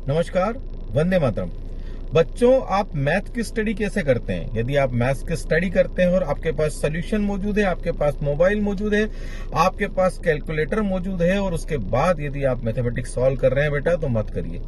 नमस्कार, वंदे मातरम। बच्चों, आप मैथ की स्टडी कैसे करते हैं? यदि आप मैथ की स्टडी करते हैं और आपके पास सोल्यूशन मौजूद है, आपके पास मोबाइल मौजूद है, आपके पास कैलकुलेटर मौजूद है और उसके बाद यदि आप मैथमेटिक्स सॉल्व कर रहे हैं बेटा, तो मत करिए।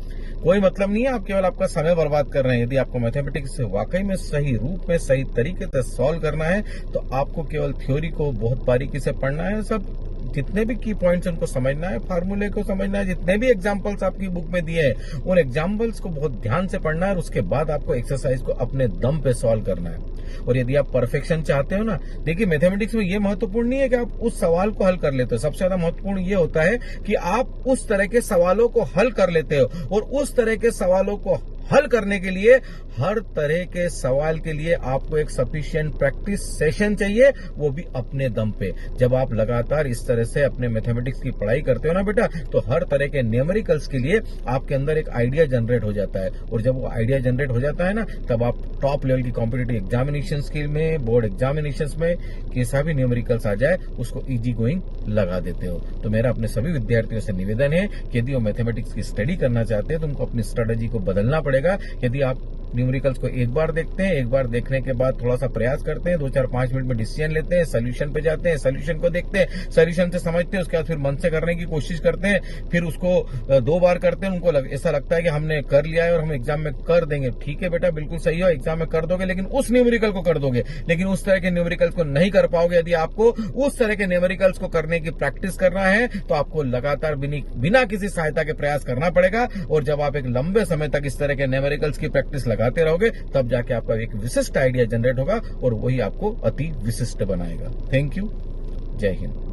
कोई मतलब नहीं है, आप केवल आपका समय बर्बाद कर रहे हैं। यदि आपको मैथमेटिक्स वाकई में सही रूप में सही तरीके से सॉल्व करना है तो आपको केवल थ्योरी को बहुत बारीकी से पढ़ना है। सब जितने भी की पॉइंट्स उनको समझना है, फार्मूले को समझना है, जितने भी एग्जांपल्स आपकी बुक में दिए हैं उन एग्जांपल्स को बहुत ध्यान से पढ़ना है और उसके बाद आपको एक्सरसाइज को अपने दम पे सॉल्व करना है। और यदि आप परफेक्शन चाहते हो ना, देखिए मैथमेटिक्स में ये महत्वपूर्ण नहीं है कि आप उस सवाल को हल कर लेते हो। सबसे ज्यादा महत्वपूर्ण ये होता है कि आप उस तरह के सवालों को हल कर लेते हो। और उस तरह के सवालों को हल करने के लिए, हर तरह के सवाल के लिए आपको एक सफिशिएंट प्रैक्टिस सेशन चाहिए, वो भी अपने दम पे। जब आप लगातार इस तरह से अपने मैथमेटिक्स की पढ़ाई करते हो ना बेटा, तो हर तरह के न्यूमेरिकल्स के लिए आपके अंदर एक आइडिया जनरेट हो जाता है। और जब वो आइडिया जनरेट हो जाता है ना, तब आप टॉप लेवल की कॉम्पिटिटिव एग्जामिनेशन में, बोर्ड एग्जामिनेशन में कैसा भी न्यूमेरिकल्स आ जाए उसको इजी गोइंग लगा देते हो। तो मेरा अपने सभी विद्यार्थियों से निवेदन है कि यदि वो मैथमेटिक्स की स्टडी करना चाहते हैं तो उनको अपनी स्ट्रेटेजी को बदलना पड़ेगा। यदि आप न्यूमेरिकल्स को एक बार देखते हैं, एक बार देखने के बाद थोड़ा सा प्रयास करते हैं, 2-4-5 मिनट में डिसीजन लेते हैं, सोल्यूशन पे जाते हैं, सोल्यूशन को देखते हैं, सोल्यूशन से समझते हैं, उसके बाद फिर मन से करने की कोशिश करते हैं, फिर उसको 2 बार करते हैं, उनको ऐसा लगता है कि हमने कर लिया है और हम एग्जाम में कर देंगे। ठीक है बेटा, बिल्कुल सही हो, एग्जाम में कर दोगे, लेकिन उस न्यूमेरिकल को कर दोगे, लेकिन उस तरह के न्यूमेरिकल्स को नहीं कर पाओगे। यदि आपको उस तरह के न्यूमेरिकल्स को करने की प्रैक्टिस करना है तो आपको लगातार बिना किसी सहायता के प्रयास करना पड़ेगा। और जब आप एक लंबे समय तक इस तरह के न्यूमेरिकल्स की प्रैक्टिस लगाते रहोगे, तब जाके आपका एक विशिष्ट आइडिया जनरेट होगा और वही आपको अति विशिष्ट बनाएगा। Thank you. जय हिंद।